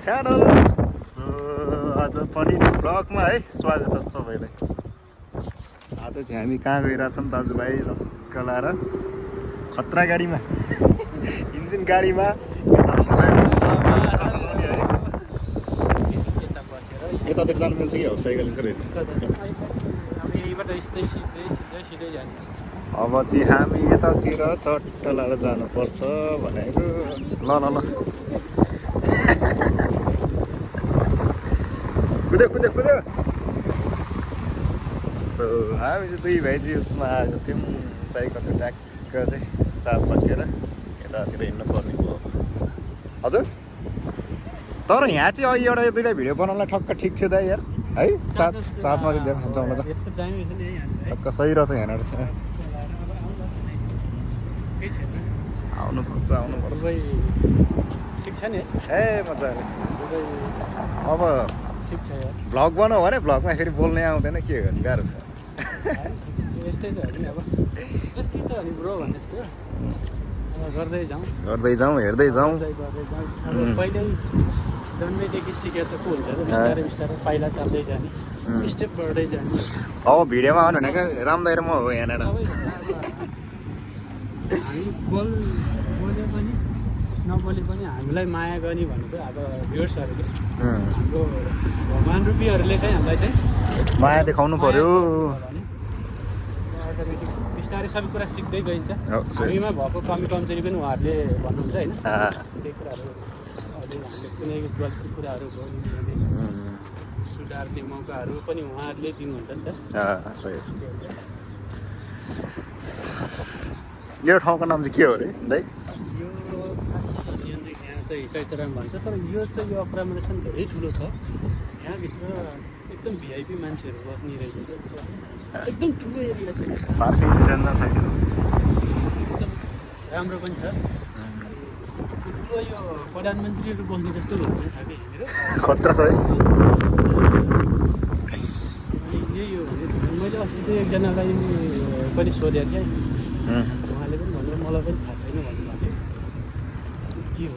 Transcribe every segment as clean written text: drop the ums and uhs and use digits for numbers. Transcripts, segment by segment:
Channel. So आज पनि ब्लगमा है स्वागत छ सबैलाई। आज चाहिँ हामी कहाँ गइरहेछौँ दाजुभाइ रक्क लाएर खतरा गाडीमा इन्जिन गाडीमा चलाउने है। यतातिर जानु मिल्छ कि हो साइकलिङ रहेछ। अब चाहिँ हामी यतातिर चट्ट लाएर जानुपर्छ भनेको। ल ल ल कुद्यो कुद्यो कुद्यो। सो हामी चाहिँ दुई भाइ चाहिँ उसमा आएको थियौँ साइकलको ट्याक्क चाहिँ चार्ज सकेर यतातिर हिँड्नु पर्ने भयो। हजुर तर यहाँ चाहिँ अहिले एउटा दुईवटा भिडियो बनाउनलाई ठक्क ठिक थियो दा यार है। साथमा चाहिँ देखाउँछ त ठक्क सही रहेछ यहाँनिर चाहिँ। आउनुपर्छ आउनुपर्छ ए मजाले। अब भ्लग बनाऊ भने भ्लगमा फेरि बोल्नै आउँदैन के गर्नु गाह्रो छ। गर्दै जाउँ हेर्दै जाउँ। जन्मेदेखि सिकेर त को हुन्छ बिस्तारै बिस्तारै पाइला चाल्दै जाने स्टेप बढ्दै जाने। अब भिडियोमा आउनु भनेको रामदाइ र म हो यहाँनिर। हामी बोले पनि नबोले पनि हामीलाई माया गर्ने भनेको अब भ्युर्सहरूले हाम्रो भगवान् रूपीहरूले चाहिँ हामीलाई चाहिँ माया देखाउनु पर्यो। अटोमेटिक बिस्तारै सबै कुरा सिक्दै गइन्छ। हामीमा भएको कमी कमजोरी पनि उहाँहरूले भन्नुहुन्छ होइन। त्यही कुराहरू कुनै गल्ती कुराहरू भयो सुधार्ने मौकाहरू पनि उहाँहरूले दिनुहुन्छ नि त। यो ठाउँको नाम चाहिँ के हो अरे दाइ? यो यहाँ चाहिँ चैतराम भन्छ तर यो चाहिँ यो अक्रामरेसन धेरै ठुलो छ। यहाँभित्र एकदम भिआइपी मान्छेहरू बस्ने रहेछ। एकदम ठुलो एरिया छ। पार्किङ छैन एकदम राम्रो पनि छ। ठुलो यो प्रधानमन्त्रीहरू बस्ने जस्तो हुन्छ छ कि यहाँनिर खतरा छ है। अनि यही हो मैले अस्ति चाहिँ एकजनालाई पनि सोधेको थिएँ। उहाँले पनि भन्नु मलाई पनि थाहा छैन भन्नुभएको के हो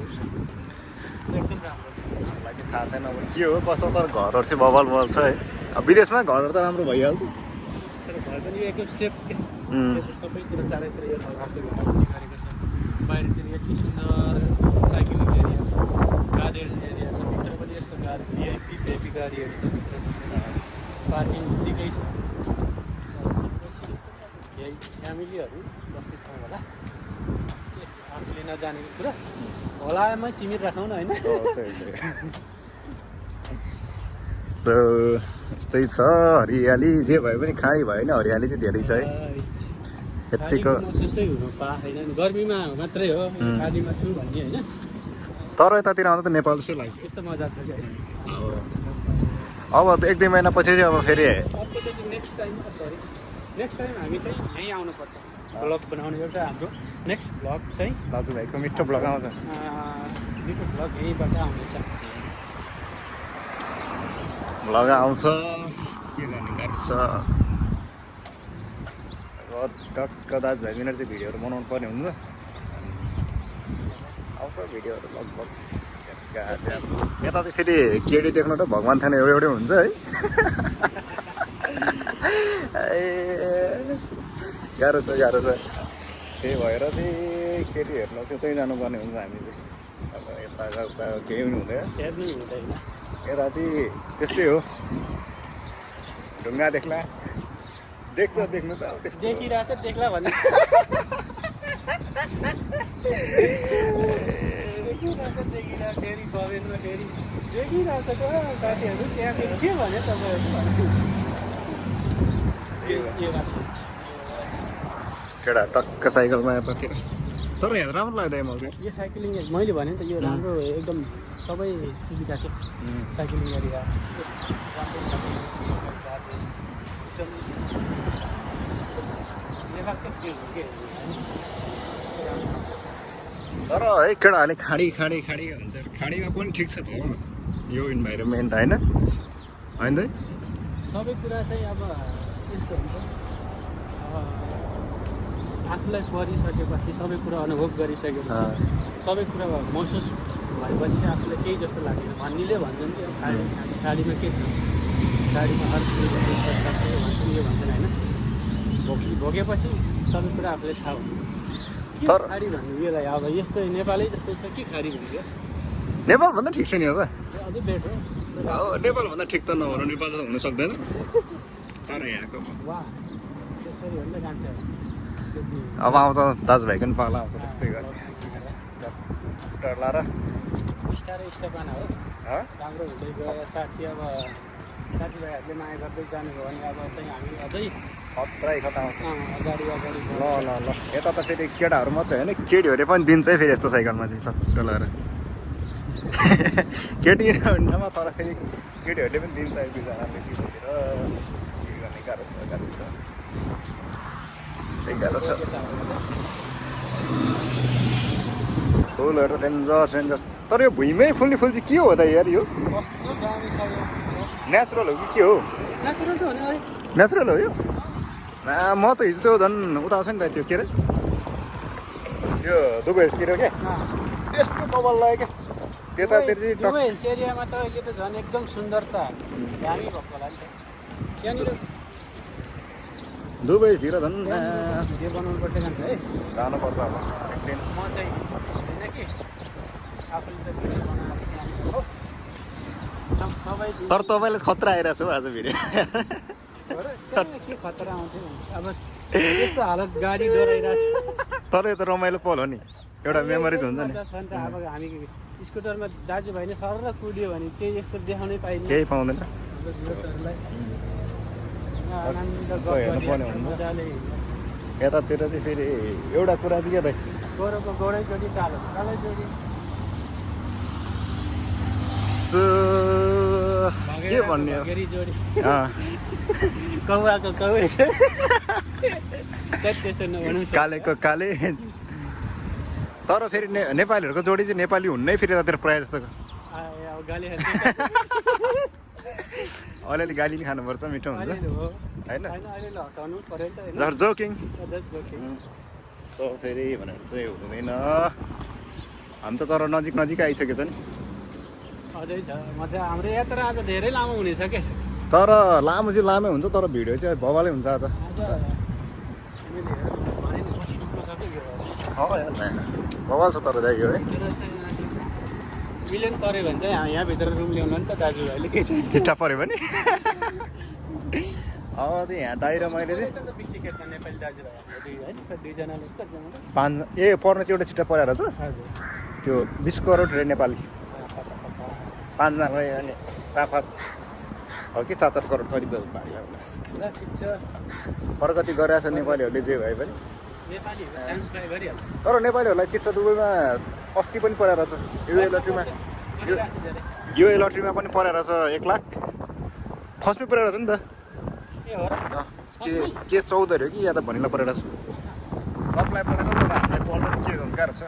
एकदम राम्रो। मलाई चाहिँ थाहा छैन अब के हो कस्तो। तर घरहरू चाहिँ बबल बबल छ है। अब विदेशमा घरहरू त राम्रो भइहाल्छ तर घर पनि एकदम सेफ के सबैतिर चारैतिर यो आफ्नो गरेको छ। बाहिरतिर यति सुन्दर साइक्लिङ एरिया छ गाडीहरू एरिया छ। भित्र पनि यस्तो गाडी भिआइपी गाडीहरू छ। भित्र पार्किङ उत्तिकै छ। फ्यामिलीहरू बस्ने ठाउँ होला आफूले नजानेको कुरा होलामै सीमित राखौँ न होइन। सो यस्तै छ हरियाली जे भए पनि खाडी भयो नि हरियाली चाहिँ धेरै छ है। यतिको महसुसै हुनु पाएन गर्मीमा मात्रै हो खाडीमा छु भन्ने होइन। तर यतातिर आउँदा त नेपाल जस्तै लाग्छ। यस्तो मजा छ कि अब एक दुई महिना पछि चाहिँ अब फेरि नेक्स्ट टाइम हामी चाहिँ यहीँ आउनुपर्छ भ्लग बनाउने। एउटा हाम्रो नेक्स्ट भ्लग चाहिँ दाजुभाइको मिठो भ्लग आउँछ। मिठो भ्लग यहीँबाट आउँदैछ। भ्लग आउँछ के गर्ने गाह्रो छ। अब टक्क दाजुभाइ मिलेर चाहिँ भिडियोहरू बनाउनु पर्ने हुन्छ। आउँछ भिडियोहरू लगभग यता चाहिँ फेरि केडी देख्नु त भगवान् थाहा एउटै एउटै हुन्छ है। गाह्रो छ गाह्रो छ। त्यही भएर चाहिँ केटी हेर्न चाहिँ त्यहीँ जानुपर्ने हुन्छ हामी चाहिँ। अब यता केही पनि हुँदैन। यता चाहिँ त्यस्तै हो ढुङ्गा देख्ला देख्छ देख्नु त अब त्यस्तो देखिरहेछ देख्ला भन्ने देखिरहेछ फेरि कमेन्टमा फेरि देखिरहेछ त साथीहरू त्यहाँ फेरि के भने तपाईँहरू केटा टक्क साइकलमा यतातिर। तर यहाँ राम्रो लाग्दैन मलाई। यो साइक्लिङ मैले भने नि त यो राम्रो एकदम सबै सुविधा छ साइक्लिङ एरिया तर है केटाहरूले खाडी खाडी खाडी भन्छ। खाडीमा पनि ठिक छ त यो इन्भाइरोमेन्ट होइन होइन दाइ। सबै कुरा चाहिँ अब यस्तो हुन्छ आफूलाई परिसकेपछि सबै कुरा अनुभव गरिसकेपछि सबै कुरा महसुस भएपछि आफूलाई केही जस्तो लाग्दैन भन्नेले भन्छन् कि साडीमा के छ साडीमा हर भन्छन् यो भन्छन् होइन भोगेपछि सबै कुरा आफूले थाहा हुन्छ तर खाडी भन्नु यसलाई अब यस्तो नेपालै जस्तो छ कि खाडी भन्नु नेपालभन्दा ठिक छ नि अब अझै बेट हो नेपालभन्दा ठिक त नहुनु नेपाल त हुन सक्दैन तर यहाँको वा त्यसरी हो नि त जान्छ अब आउँछ दाजुभाइको पनि पाला आउँछ त्यस्तै गर्ने टर्ला र बिस्तारै स्टेपमा हो राम्रो हुँदै गयो साथी अब साथीभाइहरूले माया गर्दै जानुभयो भने अब चाहिँ हामी अझै खत्रै खत आउँछ अगाडि ल ल ल यता त फेरि केटाहरू मात्रै होइन केटीहरूले पनि दिन्छ है फेरि यस्तो साइकलमा चाहिँ सट्ट लगाएर केटी भन्नमा तर फेरि केटीहरूले पनि दिन्छ एक दुईजनाले दिँदाखेरि के गर्ने गाह्रो छ गाह्रो छ फुलहरू डेन्जर तर यो भुइँमै फुल्ने फुल चाहिँ के हो त यार यो नेचुरल हो कि के हो नेचुरल छ भने नेचुरल हो यो म त हिजो त्यो झन् उता आउँछ नि त त्यो के अरे त्यो दुबईतिर क्या यस्तो कपाल लाग्यो क्या त्यतातिर चाहिँ हिल्स एरियामा त यो त झन् एकदम सुन्दरता दामी भएको होला नि त त्यहाँनिर दुबईतिर झन् भिडियो बनाउनुपर्छ जान्छ है जानुपर्छ अब म चाहिँ होइन कि आफूले त भिडियो बनाएर हो सबै तर तपाईँले खतरा आइरहेको छ आज भिडियो के खतरा आउँथ्यो अब यस्तो हालत गाडी डराइरहेको छ तर यो त रमाइलो पल हो नि एउटा मेमोरिज हुन्छ नि अब हामी स्कुटरमा दाजुभाइ नै सर र कुदियो भने केही यस्तो देखाउनै पाइन्छ केही पाउँदैन मजाले यतातिर चाहिँ फेरि एउटा कुरा चाहिँ के त गोरोको गोडै जोडी कालो कालै जोडी के भन्ने हो जोडी कौवाको कौवे छ त्यसो नभनौँ कालेको काले तर फेरि नेपालीहरूको जोडी चाहिँ नेपाली हुन्नै फेरि यतातिर प्रायः जस्तो गाली अलिअलि गाली नि खानुपर्छ मिठो हुन्छ होइन जर जोकिङ फेरि भनेर चाहिँ हुँदैन हामी त तर नजिक नजिक आइसकेछ नि अझै छ मजा हाम्रो यात्रा आज धेरै लामो हुनेछ के तर लामो चाहिँ लामै हुन्छ तर भिडियो चाहिँ बवालै हुन्छ आज बवाल छ तर जाग्यो है मिलियन पऱ्यो भने चाहिँ यहाँभित्र रुम ल्याउनु नि त दाजुभाइले के छ चिट्ठा पऱ्यो भने अब चाहिँ यहाँ दाइ र मैले चाहिँ नेपाली दाजुभाइ दुईजनाले ए पर्ने चाहिँ एउटा चिट्ठा परेर छ त्यो 20 करोड रे नेपाली 5जनालाई अनि 5 हो कि 7 करोड करिब ल ठिक छ प्रगति गरिरहेछ नेपालीहरूले जे भए पनि तर नेपालीहरूलाई चिट्ठा दुबईमा अस्ति पनि परेर छ यो लट्रीमा पनि परेर छ 1 लाख फर्स्टमै परेर छ नि त के 14 हो कि या त भनिला परेर छ सबलाई परेछ तर हामीलाई पर्नु के गाह्रो छ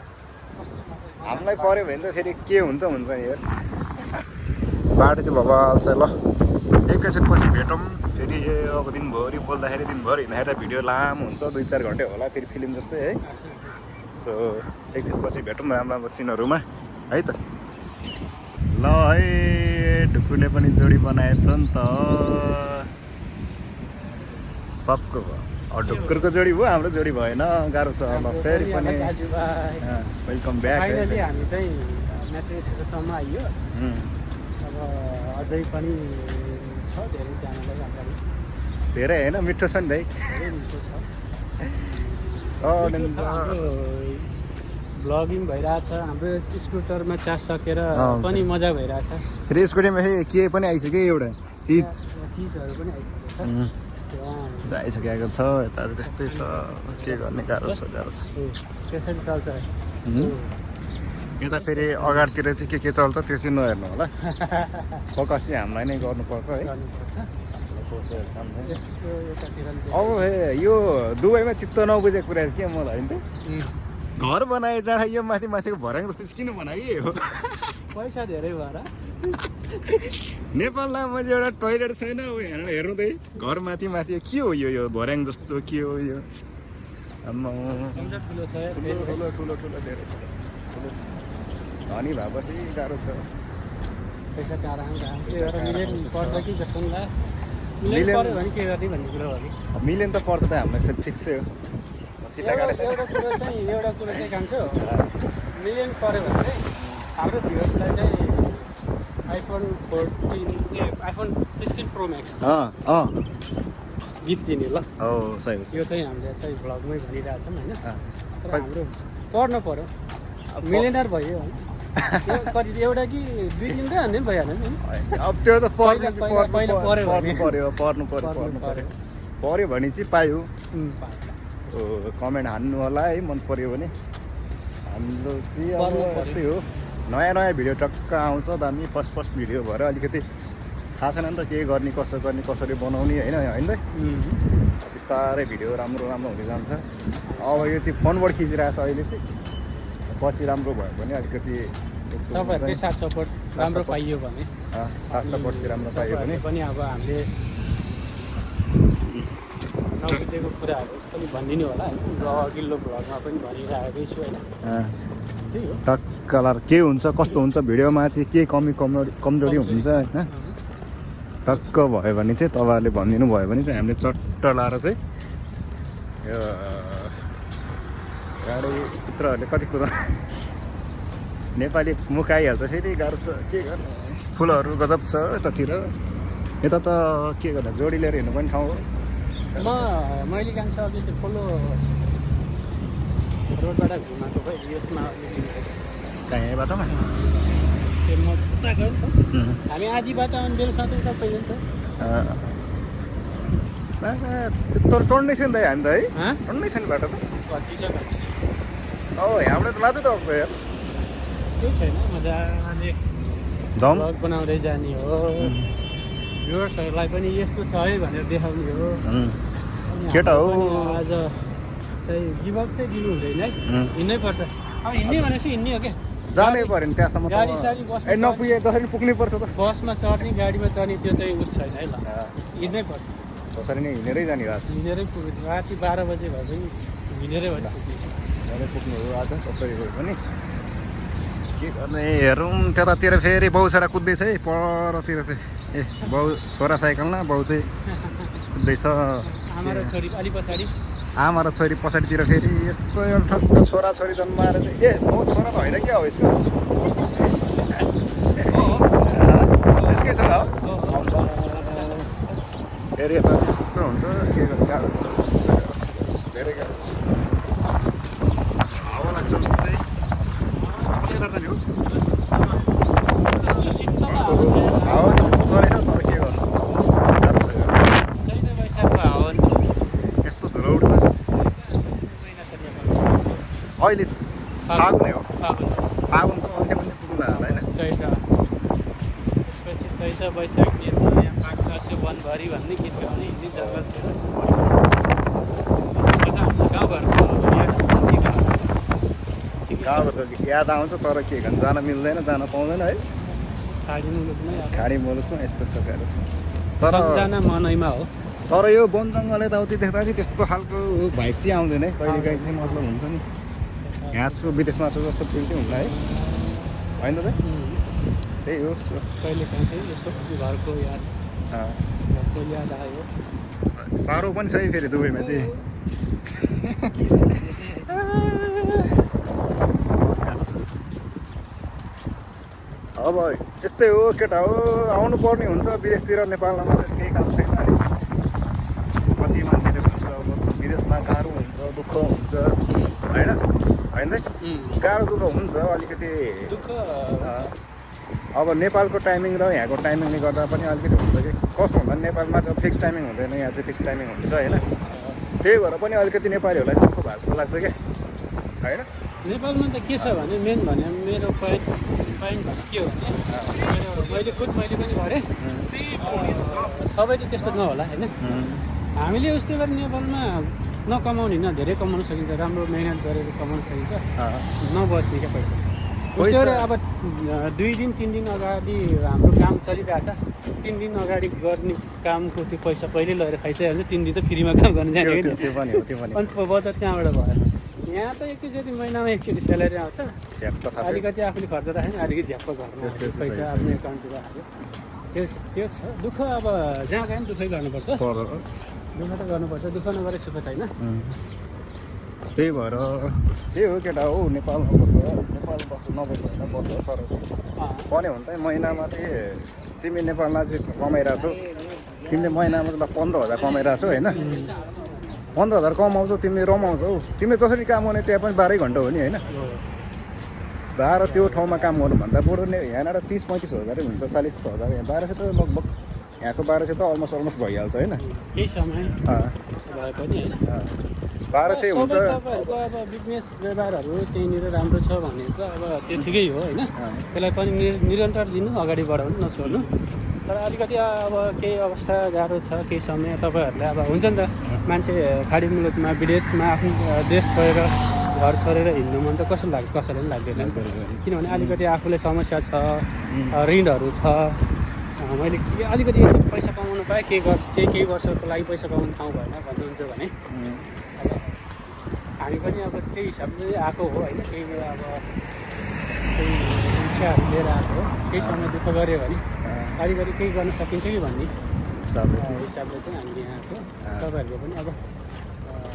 हामीलाई पऱ्यो भने त फेरि के हुन्छ नि यार बाटो चाहिँ भवाल छ ल एकैछिनपछि भेटौँ फेरि अब दिनभरि बोल्दाखेरि दिनभरि हिँड्दाखेरि भिडियो लामो हुन्छ 2-4 घन्टा होला फेरि फिल्म जस्तै है सो एकछिनपछि भेटौँ राम्रो राम्रो सिनहरूमा है त ल है ढुकुरले पनि जोडी बनाएछ नि त सबको भयो ढुकुरको जोडी भयो हाम्रो जोडी भएन गाह्रो छ अब फेरि पनि वेलकम ब्याक फाइनली हामी चाहिँ म्याट्रिक्ससम्म आइयो अब अझै पनि छ धेरै जानलाई अगाडि धेरै होइन मिठो छ नि दाइ धेरै मिठो छ ब्लगिङ भइरहेछ हाम्रो स्कुटरमा चार्ज सकेर पनि मजा भइरहेछ फेरि स्कुटीमा के पनि आइसक्यो एउटा चिजहरू पनि आइसकेको छ यता त्यस्तै छ के गर्ने गाह्रो छ त्यसरी चल्छ यता फेरि अगाडितिर चाहिँ के चल्छ त्यो चाहिँ नहेर्नु होला फोकस चाहिँ हामीलाई नै गर्नुपर्छ है अब यो दुबईमा चित्त नबुझेको कुरा के मलाई नि त घर बनाए जाँडा यो माथि माथिको भर्याङ जस्तो चाहिँ किन बनाइए हो पैसा धेरै भएर नेपालमा मैले एउटा टोइलेट छैन अब यहाँ हेर्नु त घर माथि के हो यो भर्याङ जस्तो के हो यो आम्मा कम्प्युटर ठुलो छ ठुलो ठुलो ठुलो धेरै ठुलो धनी भएपछि गाह्रो छ पैसा टाढा त्यही भएर मिलियन पर्छ कि जस्तो नि लाग्छ मिलियन मिलियन- पऱ्यो भने के गर्ने भन्ने कुरा हो कि मिलियन त पर्छ त हामीलाई यसरी फिक्सै हो चिट्टा काटेको एउटा कुरो चाहिँ कान्छ मिलियन पऱ्यो भने चाहिँ हाम्रो भ्युवर्सलाई चाहिँ आइफोन 16 प्रो म्याक्स गिफ्ट दिने ल हो सही हो यो चाहिँ हामीले चाहिँ भ्लगमै भनिरहेछौँ होइन तर खै- हाम्रो पढ्नु पऱ्यो मिलियनर भयो होइन त्यो कति एउटा कि 2-3 त हान्ने पनि भइहाल्यो नि अब त्यो त पहिला पऱ्यो भने। पढ्नु पऱ्यो भने चाहिँ पायो कमेन्ट हान्नु होला है मन पऱ्यो भने हाम्रो चाहिँ अब पढ्नु पऱ्यो। यस्तै हो नयाँ भिडियो टक्क आउँछ दामी फर्स्ट भिडियो भएर अलिकति थाहा छैन नि त के गर्ने कसो गर्ने कसरी बनाउने होइन होइन बिस्तारै भिडियो राम्रो हुँदै जान्छ अब यो चाहिँ फोनबाट खिचिरहेको छ अहिले चाहिँ पछि राम्रो भयो भने अलिकति तपाईँहरूकै साथ सपोर्ट राम्रो पाइयो भने साथ सपोर्ट चाहिँ राम्रो पायो भने पनि अब हामीले नबुझेको कुराहरू पनि भनिदिनु होला होइन अघिल्लो भ्लगमा पनि भनिरहेकै छु होइन त्यही हो टक्क के हुन्छ कस्तो हुन्छ भिडियोमा चाहिँ के कमजोरी हुन्छ होइन टक्क भयो भने चाहिँ तपाईँहरूले भनिदिनु भयो भने चाहिँ हामीले चट्ट लाएर चाहिँ यो गाडी पुत्रहरूले कति कुरा नेपाली मुकाइहाल्छ फेरि गाह्रो छ के गर्ने फुलहरू गजब छ यतातिर यता त के गर्ने जोडी लिएर हिँड्नु पनि ठाउँ हो मैले जान्छु अघि त्यो ठुलो रोडबाट घुमाएको भए यसमा कहाँ यहीँ बाटोमा त्यो म उता गयो नि त हामी आधी बाटो अनि बेलुका त उता पहिलो नि त टन्नै छैन त हामी त है हाँ? टन्नै छैन बाटो त कति छ हाम्रो त मात्र त आउँछ यार केही छैन मजाले जाउँ भ्लग बनाउँदै जाने हो भ्युवर्सहरूलाई पनि यस्तो छ है भनेर देखाउने हो अनि केटा हो। हाम्रो पनि आज चाहिँ गिभअप चाहिँ दिनु हुँदैन है हिँड्नै पर्छ अब हिँड्ने भनेपछि हिँड्ने हो क्या जानै पऱ्यो नि त्यहाँसम्म गाडी साडी बसमा ए नपुगे जसरी पुग्नै पर्छ त बसमा चढ्ने गाडीमा चढ्ने त्यो चाहिँ उस छैन है ल हिँड्नै पर्छ जसरी नै हिँडेरै जाने भएको हिँडेरै पुग्यो राति 12 बजे भए पनि हिँडेरै भयो छ पुग्नु हो आज कसरी गयो पनि के गर्ने हेरौँ त्यतातिर फेरि बाउ छोरा कुद्दैछ है परतिर चाहिँ ए बाउ छोरा साइकलमा बाउ चाहिँ कुद्दैछ आमा र छोरी अलि पछाडि आमा र छोरी पछाडितिर फेरि यस्तो एउटा ठक्क छोराछोरी जन्माएर चाहिँ ए हो छोरा त होइन क्या हो यसको यसकै छ हो फेरि यता चाहिँ यस्तो हुन्छ के गर्नु गाह्रो छ धेरै गाह्रो छ हावा लाग्छ उस्तै के गर्दा नि हो यस्तो शीतल हावा यस्तो रहेछ तर के गर्नु गाह्रो छ यो। चैते वैशाखको हावा नि यस्तो धुलो उठ्छ अहिले फागुन हो फागुनको अन्त्य पनि पुग्नु होला होइन चैत त्यसपछि चैत वैशाख मेमा यहाँ पाक्छ वनभरि भन्ने गीत गाउने हिँड्ने जङ्गलतिर मजा आउँछ गाउँघरको गाउँघरको याद आउँछ तर के गर्नु जान मिल्दैन जान पाउँदैन है खाडी मुलुकमै अब खाडी मुलुकमा यस्तो छ गाह्रो छ तर सम्झना मनैमा हो तर यो वन जङ्गल यताउति देख्दा चाहिँ त्यस्तो खालको भाइब चाहिँ आउँदैन है कहिले काहीँ चाहिँ मतलब हुन्छ नि यहाँ छु विदेशमा छु जस्तो फिल चाहिँ हुँदैन है होइन त त्यही हो कहिले काहीँ चाहिँ यसो घरको याद आयो साह्रो पनि छ है फेरि दुबईमा चाहिँ अब यस्तै हो केटा हो आउनु पर्ने हुन्छ विदेशतिर नेपालमा चाहिँ केही काम छैन है कति मान्छेले भन्छ अब विदेशमा गाह्रो हुन्छ दुःख हुन्छ होइन होइन गाह्रो दुःख हुन्छ अलिकति दुःख अब नेपालको टाइमिङ र यहाँको टाइमिङले गर्दा पनि अलिकति हुन्छ कि कस्तो हुन्छ नेपालमा चाहिँ फिक्स टाइमिङ हुँदैन यहाँ चाहिँ फिक्स टाइमिङ हुन्छ होइन त्यही भएर पनि अलिकति नेपालीहरूलाई दुःख भएको जस्तो लाग्छ क्या होइन नेपालमा त के छ भने मेन भने मेरो पोइन्ट भने के हो भने मैले पनि गरेँ सबैले त्यस्तो नहोला होइन हामीले उस्तै गरी नेपालमा नकमाउने न धेरै कमाउन सकिन्छ राम्रो मेहनत गरेर कमाउन सकिन्छ नबस्ने क्या पैसा उसले अब 2 दिन 3 दिन अगाडि हाम्रो काम चलिरहेछ 3 दिन अगाडि गर्ने कामको त्यो पैसा पहिल्यै लगेर खाइसक्यो भने 3 दिन त फ्रीमा काम गर्न जाने हो नि त्यो पनि हो त्यो पनि अनि बजेट कहाँबाट भयो यहाँ त एकैचोटि महिनामा एकचोटि स्यालेरी आउँछ झ्याप्प थाहा अलिकति आफूले खर्च राख्यो अलिकति झ्याप्प घरमा पैसा आफ्नो एकाउन्टतिर हाल्यो त्यो छ दुःख अब जहाँ गयो नि दुःखै गर्नुपर्छ दुःख त गर्नुपर्छ दुःख नगरे सुख छैन त्यही भएर त्यही हो केटा हो नेपालमा बस्छ नबस्छ होइन बस्छ तर पनि हुन्छ महिनामा चाहिँ तिमी नेपालमा चाहिँ कमाइरहेको छौ तिमीले महिनामा त 15,000 कमाइरहेको छौ होइन 15,000 कमाउँछौ तिमीले रमाउँछौ तिमीले जसरी काम गर्ने त्यहाँ पनि 12 घन्टा हो नि होइन 12 त्यो ठाउँमा काम गर्नुभन्दा बरु नै यहाँनिर 30-35 हजारै हुन्छ 40,000 यहाँ 1200 त लगभग यहाँको 1200 त अलमोस्ट भइहाल्छ होइन केही समय भए पनि होइन 1200 हुन्छ तपाईँहरूको अब बिजनेस व्यवहारहरू त्यहीँनिर राम्रो छ भने चाहिँ अब त्यो ठिकै हो होइन त्यसलाई पनि निरन्तर दिनु अगाडि बढाउनु नछोड्नु तर अलिकति अब केही अवस्था गाह्रो छ केही समय तपाईँहरूलाई अब हुन्छ नि त मान्छे खाडी मुलुकमा विदेशमा आफ्नो देश छोडेर घर छोडेर हिँड्नु मन त कस्तो लाग्छ कसैले पनि लाग्दैन किनभने अलिकति आफूलाई समस्या छ ऋणहरू छ मैले अलिकति पैसा कमाउनु पाएँ केही वर्षको लागि पैसा कमाउनु ठाउँ भएन भन्नुहुन्छ भने हामी पनि अब त्यही हिसाबले आएको हो होइन केही बेला अब केही इच्छाहरू लिएर आएको हो केही समय दुःख गऱ्यो भने अलिकति केही गर्न सकिन्छ कि भन्ने हिसाबले चाहिँ हामीले यहाँ आएको तपाईँहरूले पनि अब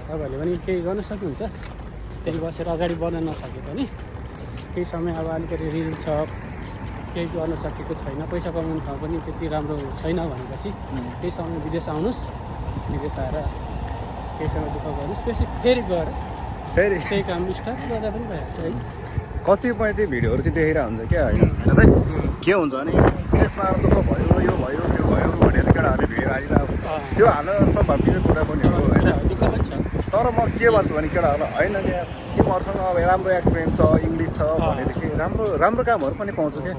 तपाईँहरूले पनि केही गर्न सक्नुहुन्छ त्यही बसेर अगाडि बढ्न नसके पनि केही समय अब अलिकति ऋण छ केही गर्न सकेको छैन पैसा कमाउनु ठाउँ पनि त्यति राम्रो छैन भनेपछि केही समय विदेश आउनुहोस् विदेश आएर केही समय दुःख गर्नुहोस् फेरि गएर त्यही काम स्टार्ट गर्दा पनि भइहाल्छ होइन कतिपय चाहिँ भिडियोहरू चाहिँ देखेर हुन्छ क्या होइन के हुन्छ भने विदेशमा आएर दुःख भयो यो भयो त्यो भयो भनेर केटाहरूले भिडियो हालिरहेको हुन्छ त्यो हाल्न सम्भावित कुरा पनि हो होइन दुःख पनि छ तर म के भन्छु भने केटाहरूलाई होइन त्यहाँ तिमीहरूसँग अब राम्रो एक्सपिरियन्स छ इङ्ग्लिस छ भनेदेखि राम्रो कामहरू पनि पाउँछ क्या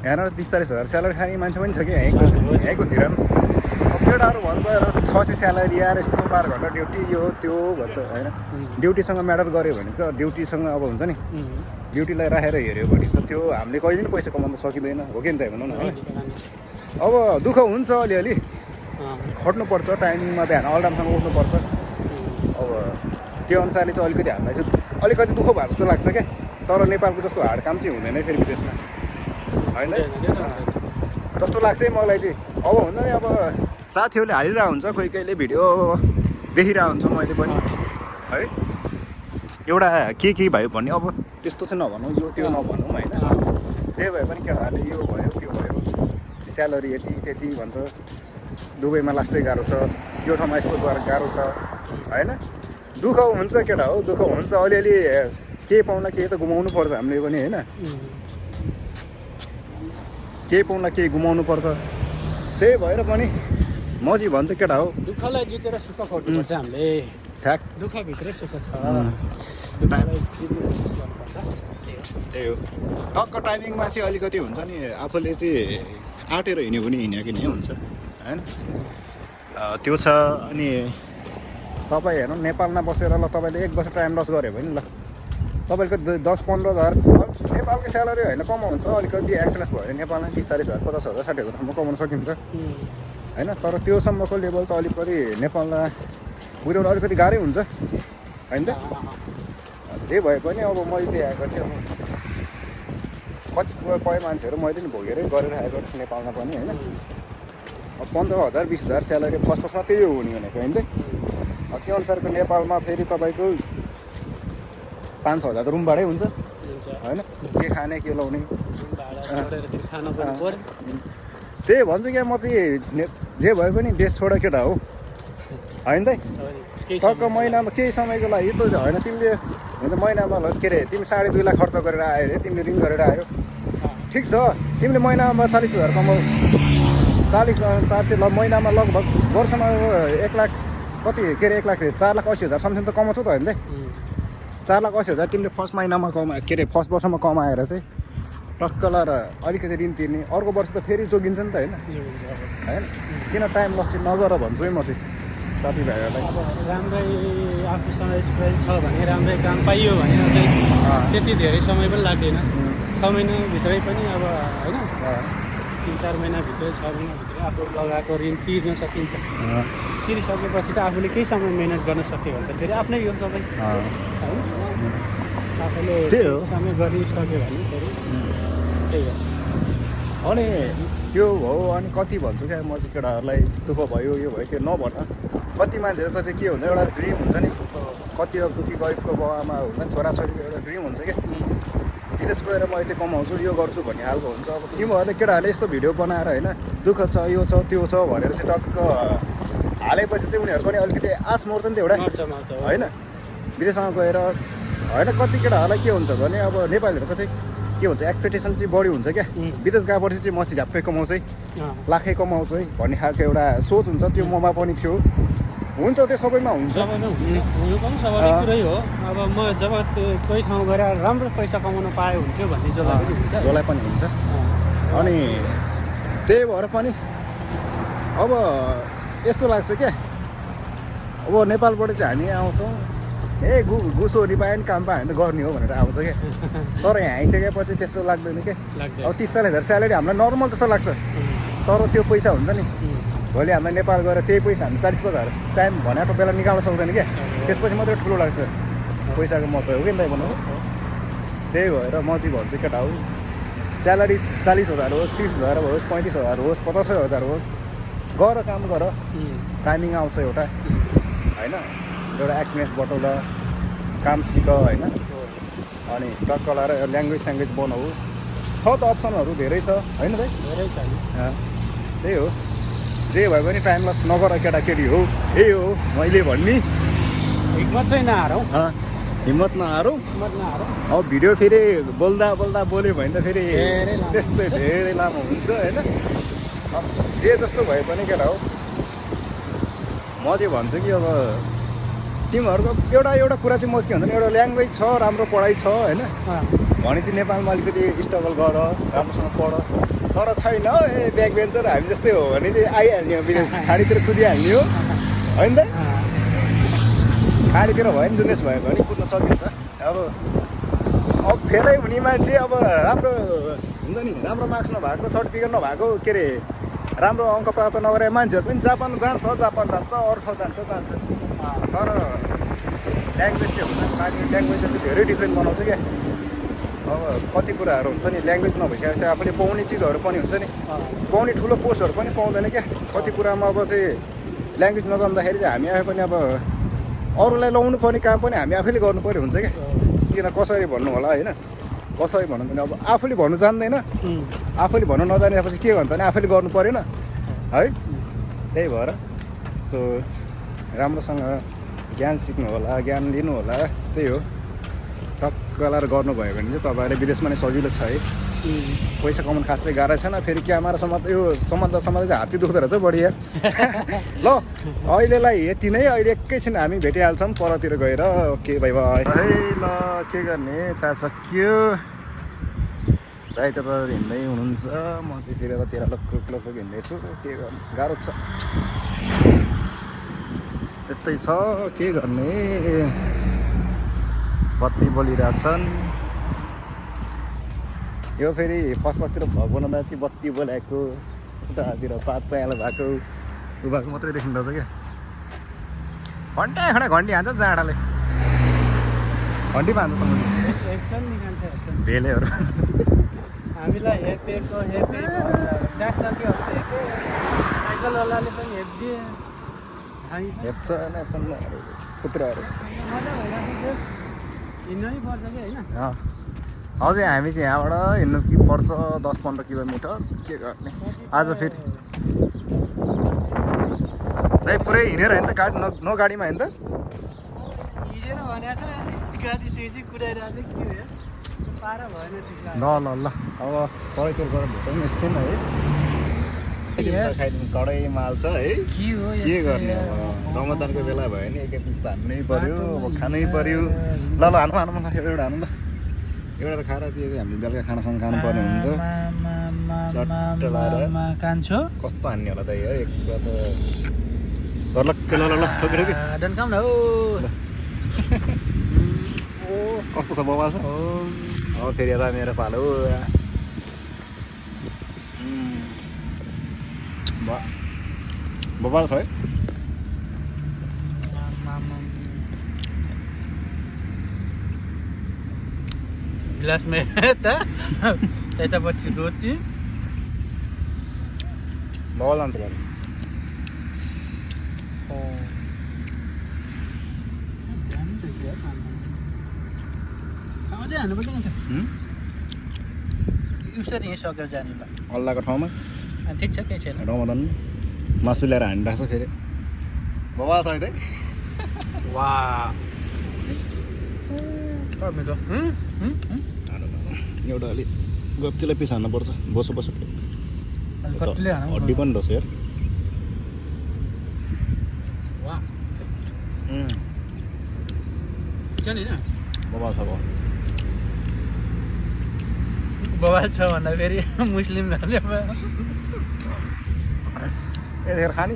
यहाँनिर 30-40 हजार स्यालेरी खाने मान्छे पनि छ कि यहीँकोतिर पनि अब केटाहरू भन्नुभयो 600 स्यालेरी आएर यस्तो 12 घन्टा ड्युटी यो त्यो भन्छ होइन ड्युटीसँग म्याटर गऱ्यो भने त ड्युटीसँग अब हुन्छ नि ड्युटीलाई राखेर हेऱ्यो भने त त्यो हामीले कहिले पनि पैसा कमाउन सकिँदैन हो कि नि त भनौँ न होइन अब दुःख हुन्छ अलिअलि खट्नुपर्छ टाइमिङमा बिहान अलार्मसँग उठ्नुपर्छ अब त्यो अनुसारले चाहिँ अलिकति हामीलाई चाहिँ अलिकति दुःख भएको जस्तो लाग्छ क्या तर नेपालको जस्तो हार्ड काम चाहिँ हुँदैन फेरि विदेशमा होइन जस्तो लाग्छ मलाई चाहिँ अब हुन्छ नि अब साथीहरूले हालिरहेको हुन्छ कोही कहिले भिडियो देखिरहेको हुन्छ मैले पनि है एउटा के भयो भने अब त्यस्तो चाहिँ नभनौँ यो त्यो नभनौँ होइन जे भए पनि केटाहरूले यो भयो त्यो भयो स्यालेरी यति त्यति भन्छ दुबईमा लास्टै गाह्रो छ यो ठाउँमा यस्तो गाह्रो छ होइन दुःख हुन्छ केटा हो दुःख हुन्छ अलिअलि केही पाउन केही त गुमाउनु पर्छ हामीले पनि होइन केही पाउन केही गुमाउनु पर्छ त्यही भएर पनि म चाहिँ भन्छु केटा हो दुःखलाई जितेर सुख खोज्नुपर्छ हामीले ठ्याक दुःखभित्रै सुख छ त्यही हो टक्क टाइमिङमा चाहिँ अलिकति हुन्छ नि आफूले चाहिँ आँटेर हिँड्यो भने हिँडेको नि हुन्छ होइन त्यो छ अनि तपाईँ हेर्नु नेपालमा बसेर ल तपाईँले 1 वर्ष टाइम लस गऱ्यो भने ल तपाईँको 10-15 हजार नेपालको स्यालेरी होइन कमाउँछ अलिकति एक्सपिरियन्स भयो भने नेपालमा 30-40 हजार 50 हजार 60 हजारसम्म कमाउन सकिन्छ होइन तर त्योसम्मको लेभल त अलिकति नेपालमा पुर्याउनु अलिकति गाह्रै हुन्छ होइन त जे भए पनि अब मैले त्यही आएको थिएँ कतिपय मान्छेहरू मैले नि भोगेरै गरेर आएको नेपालमा पनि होइन अब 15,000 20,000 स्यालेरी फर्स्टमा त्यही हो नि भनेको होइन त्यो अनुसारको नेपालमा फेरि तपाईँको 5,000 रुम भाडै हुन्छ होइन के खाने के लाउने त्यही भन्छु क्या म चाहिँ जे भए पनि देश छोड केटा हो होइन त टक्क महिनामा केही समयको लागि त होइन तिमीले हुन्छ महिनामा के अरे तिमी 2.5 लाख खर्च गरेर आयो अरे तिमीले ऋण गरेर आयो ठिक छ तिमीले महिनामा 40,000 कमाउ 40,000 महिनामा लगभग वर्षमा 1 लाख कति के अरे 1 लाख 4,80,000 समथिङ त कमाउँछौ त होइन 4,80,000 तिमीले फर्स्ट महिनामा के अरे फर्स्ट वर्षमा कमाएर चाहिँ टक्क लाएर अलिकति ऋण तिर्ने अर्को वर्ष त फेरि जोगिन्छ नि त होइन होइन किन टाइम लस नगर भन्छु है म चाहिँ साथीभाइहरूलाई राम्रै आफूसँग एक्सपिरियन्स छ भने राम्रै काम पाइयो भने चाहिँ त्यति धेरै समय पनि लाग्दैन 6 महिनाभित्रै पनि अब होइन 3-4 महिनाभित्रै 6 महिनाभित्रै आफू लगाएको ऋण तिर्न सकिन्छ। तिरिसकेपछि त आफूले केही समय मिहिनेत गर्न सक्यो भने त फेरि आफ्नै हो सबै होइन। आफूले त्यही हो। समय गरिसक्यो भने फेरि त्यही हो। अनि त्यो हो। अनि कति भन्छु क्या म चाहिँ केटाहरूलाई दुःख भयो यो भयो त्यो नभन। कति मान्छेहरूको चाहिँ के हुन्छ एउटा ड्रिम हुन्छ नि, कति दुःखी गरिबको बाउ आमा हुन्छ नि, छोराछोरीको एउटा ड्रिम हुन्छ क्या विदेश गएर म यति कमाउँछु यो गर्छु भन्ने खालको हुन्छ। अब तिमीहरूले केटाहरूले यस्तो भिडियो बनाएर होइन दुःख छ यो छ त्यो छ भनेर चाहिँ टक्क हालेपछि चाहिँ उनीहरू पनि अलिकति आश मर्छ नि त एउटा होइन। विदेशमा गएर होइन कति केटाहरूलाई के हुन्छ भने अब नेपालीहरूको चाहिँ के हुन्छ एक्सपेक्टेसन चाहिँ बढी हुन्छ क्या। विदेश गएपछि चाहिँ म चाहिँ झ्याप्पै कमाउँछु है, लाखै कमाउँछु है भन्ने खालको एउटा सोच हुन्छ। त्यो ममा पनि थियो, हुन्छ त्यो सबैमा हुन्छ। हुनु पनि स्वाभाविक कुरै हो। अब म जब कोही ठाउँ गएर राम्रो पैसा कमाउन पाए हुन्थ्यो भन्ने जसलाई पनि हुन्छ। अनि त्यही भएर पनि अब यस्तो लाग्छ क्या, अब नेपालबाट चाहिँ हामी आउँछौँ घुसोरी पायो नि काम पायो भने त गर्ने हो भनेर आउँछ क्या। तर यहाँ आइसकेपछि त्यस्तो लाग्दैन क्या। अब 30-40,000 स्यालेरी हामीलाई नर्मल जस्तो लाग्छ। तर त्यो पैसा हुन्छ नि भोलि हामीलाई नेपाल गएर त्यही पैसा हामी 40-50,000 टाइम भनेको बेला निकाल्न सक्दैन क्या। त्यसपछि मात्रै ठुलो लाग्छ पैसाको महत्त्व हो कि नि त भनौँ। त्यही भएर म चाहिँ भन्छु केटा हो स्यालेरी 40,000 होस्, 30,000 होस्, 35,000 होस्, 50,000 होस्, गर काम गर। टाइमिङ आउँछ एउटा होइन, एउटा एक्सपिरियन्स बटौल काम सिक होइन। अनि टक्क लाएर ल्याङ्ग्वेज बनाऊ छ त अप्सनहरू धेरै छ होइन भाइ, धेरै छ। त्यही हो जे भए पनि टाइम लस नगर केटाकेटी हो। यही हो मैले भन्ने। हिम्मत चाहिँ नहारौँ, हिम्मत नहारौँ। अब भिडियो फेरि बोल्दा बोल्यो भने त फेरि त्यस्तै धेरै लामो हुन्छ होइन। जे जस्तो भए पनि केटा हो म चाहिँ भन्छु कि अब तिमीहरूको एउटा कुरा चाहिँ म के भन्छ एउटा ल्याङ्ग्वेज छ, राम्रो पढाइ छ होइन भने चाहिँ नेपालमा अलिकति स्ट्रगल गर, राम्रोसँग पढ। तर छैन ब्याक बेन्चर हामी जस्तै हो भने चाहिँ आइहाल्ने हो, विदेश खाडीतिर कुदिहाल्ने हो होइन त। खाडीतिर भयो नि जुनेस भयो भने कुद्न सकिन्छ। अब फेलै हुने मान्छे अब राम्रो हुन्छ नि, राम्रो मार्क्स नभएको, सर्टिफिकेट नभएको, के अरे राम्रो अङ्क प्राप्त नगरेको मान्छेहरू पनि जापान जान्छ, अरू ठाउँ जान्छ। तर ल्याङ्ग्वेज चाहिँ हुन्छ नि, ल्याङ्ग्वेजले चाहिँ धेरै डिफ्रेन्ट बनाउँछ क्या। अब कति कुराहरू हुन्छ नि ल्याङ्ग्वेज नभइसकेपछि आफूले पाउने चिजहरू पनि हुन्छ नि, पाउने ठुलो पोस्टहरू पनि पाउँदैन क्या। कति कुरामा अब चाहिँ ल्याङ्ग्वेज नजान्दाखेरि चाहिँ हामी आफै पनि अब अरूलाई लाउनु पर्ने काम पनि हामी आफैले गर्नु पऱ्यो हुन्छ क्या। किन कसरी भन्नु होला होइन, कसरी भन्नु पनि अब आफूले भन्नु जान्दैन, आफूले भन्नु नजानेपछि के भन्छ भने आफैले गर्नु परेन है। त्यही भएर सो राम्रोसँग ज्ञान सिक्नु होला, ज्ञान लिनु होला। त्यही हो टक्क लाएर गर्नुभयो भने चाहिँ तपाईँहरूले विदेशमा नै सजिलो छ है। पैसा कमाउनु खासै गाह्रो छैन। फेरि क्यामेरासम्म यो सम्बन्ध चाहिँ हात्ती दुख्दो रहेछ बढी यार। ल अहिलेलाई यति नै, अहिले एकैछिन हामी भेटिहाल्छौँ परतिर गएर। Okay by by. है ल के गर्ने चाह सक्यो भाइ, तपाईँहरू हिँड्दै हुनुहुन्छ, म चाहिँ फेरि यतातिर लक्क हिँड्दैछु। के गर्नु गाह्रो छ, यस्तै छ के गर्ने। बत्ती बलिरहेछन्। यो फेरि फर्स्टतिर भग बनाउँदा चाहिँ बत्ती बोलाएको, उतातिर पात पायालो भएको ऊ भएको मात्रै देख्नु रहेछ क्या। घन्टा खडा घन्टी हान्छ जाँडाले, घन्टी पो हान्छ त भेलेहरू। हामीलाई हेपेको साइकलवालाले पनि हेपिदिए हेप्छ कुत्राहरू हिँड्नै पर्छ कि होइन। अझै हामी चाहिँ यहाँबाट हिँड्नु पर्छ 10-15 किलोमिटर। के गर्ने आज फेरि दाइ पुरै हिँडेर हिँड्दा गाडी न गाडीमा हिँड्दा हिँडेर भनेको छ गाडी सुइसी कुदाइरहेको छ के भयो पारा भएन ठिक ल अब कडेचोर गरेर भेटौँ एकछिन है। खाइदिनु कडै माल छ है, के गर्ने अब रमजानको बेला भयो नि एक पिस त हान्नै पर्यो, अब खानै पर्यो। ल हानु मन लाग्यो एउटा हानु ल, एउटा त खाएर त्यो हामीले बेलुका खानासँग खानुपर्ने हुन्छ। चट्ट लाएर कान्छो कस्तो हान्ने होला दाइ है, एक त सर्लक्क ल ठोकेर कि डन्काउन हो। कस्तो छ बवाल छ अब फेरि यता मेरो पालो बबाल छ है गिलासमा यतापछि रोटी बबाल अन्त गर्नु अझै हान्नुपर्छ नि उसरी यहीँ सकेर जाने ल अल्लाहको ठाउँमा ठिक छ केही छैन रमदान मासु ल्याएर हानिरहेको छ फेरि बबाल छ है वाह मिठो एउटा अलिक गप्तीलाई पिस हान्नुपर्छ बसो बसो कतिले हड्डी पनि रहेछ यार वाह छ नि बबाल छ बबाल छ भन्दा फेरि मुस्लिमहरूले यतिखेर खाने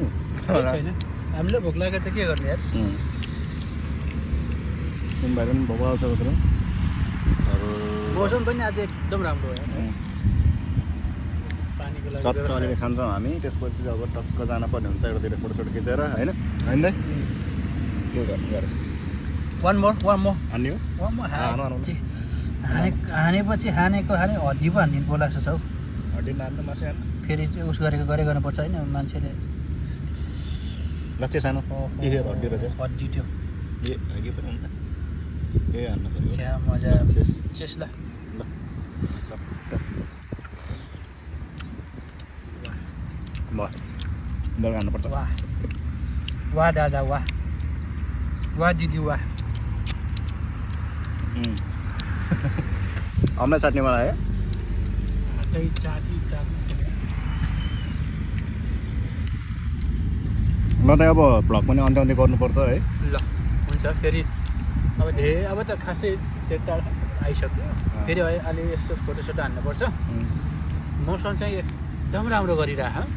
छैन हामीले भोक लागेर त के गर्ने यार बाहिर पनि बबाल छ तर मौसम पनि आज एकदम राम्रो हो पानीको लागि चट्ट अलिअलि खान्छौँ हामी त्यसपछि चाहिँ अब टक्क जानुपर्ने हुन्छ एउटातिर फोटोसोटो खिचेर होइन होइन के गर्नु गरेर वान मोर हान्ने हो हानेपछि हानेको हड्डी पो हानिदिनु बोला जस्तो छ हौ हड्डी नाच्नु मासु हान्नु फेरि चाहिँ उस गरेको गर्नुपर्छ होइन मान्छेले लच्छे सानो के हड्डी रहेछ हड्डी त्यो ए अघि पनि हुन्छ ए हान्नु पऱ्यो छ्या मजा चेस ल बल हान्नुपर्छ वाह वाह दादा वाह वाह दिदी वाह अम्ला चट्नी मलाई है त्यही चाटी ल त अब भ्लग पनि अन्त्य अन्त्य गर्नुपर्छ है ल हुन्छ फेरि अब अब त खासै त्यति टाढा आइसक्यो फेरि अलि यस्तो फोटोसोटो हान्नुपर्छ मौसम चाहिँ एकदम राम्रो गरिरह घाम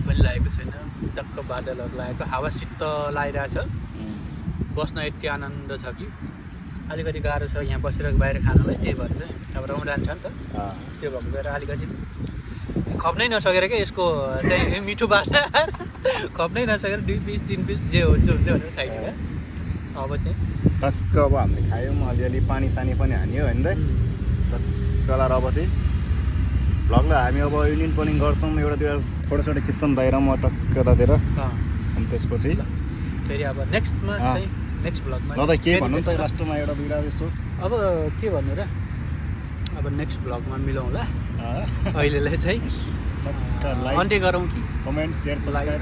पनि लागेको छैन टक्क बादलहरू लागेको हावा शीतल आइरहेछ बस्न यति आनन्द छ कि अलिकति गाह्रो छ यहाँ बसेर बाहिर खानलाई त्यही भएर चाहिँ अब रमजान छ नि त त्यो भएको भएर अलिकति खप्नै नसकेर क्या यसको चाहिँ मिठो बास्ना खप्नै नसकेर 2 पिस 3 पिस जे हुन्छ भनेर खाइदियो अब चाहिँ टक्क अब हामीले खायौँ अलिअलि पानी सानी पनि हान्यो होइन टक्क लाएर अब चाहिँ भ्लगलाई हामी अब युनियन पोलिङ गर्छौँ एउटातिर फोटोसोटो खिच्छौँ बाहिर म टक्क यतातिर अनि त्यसपछि फेरि अब नेक्स्टमा चाहिँ नेक्स्ट भ्लगमा ल त के भन्नु त लास्टमा एउटा दुईवटा जस्तो अब के भन्नु र अब नेक्स्ट भ्लगमा मिलाउँला अहिलेलाई चाहिँ अन्त्य गरौँ कि कमेन्ट सेयर सब्सक्राइब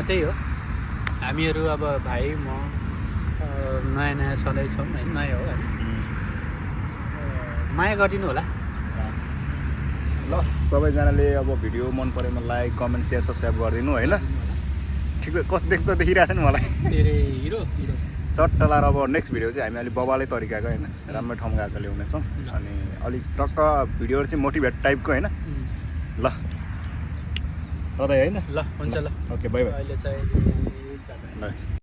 त्यही हो हामीहरू अब भाइ म नयाँ छँदैछौँ होइन नयाँ हो हामी माया गरिदिनु होला ल सबैजनाले अब भिडियो मन परेमा लाइक कमेन्ट सेयर सब्सक्राइब गरिदिनु होइन ठिक कस्तो देख्दो देखिरहेको छ नि मलाई धेरै हिरो चट्ट लाएर अब नेक्स्ट भिडियो चाहिँ हामी अलिक बबालै तरिकाको होइन राम्रो ठाउँमा गएको ल्याउनेछौँ अनि अलिक टक्क भिडियोहरू चाहिँ मोटिभेट टाइपको होइन ल त होइन ल हुन्छ ल ओके बाई बाई अहिले चाहिँ ल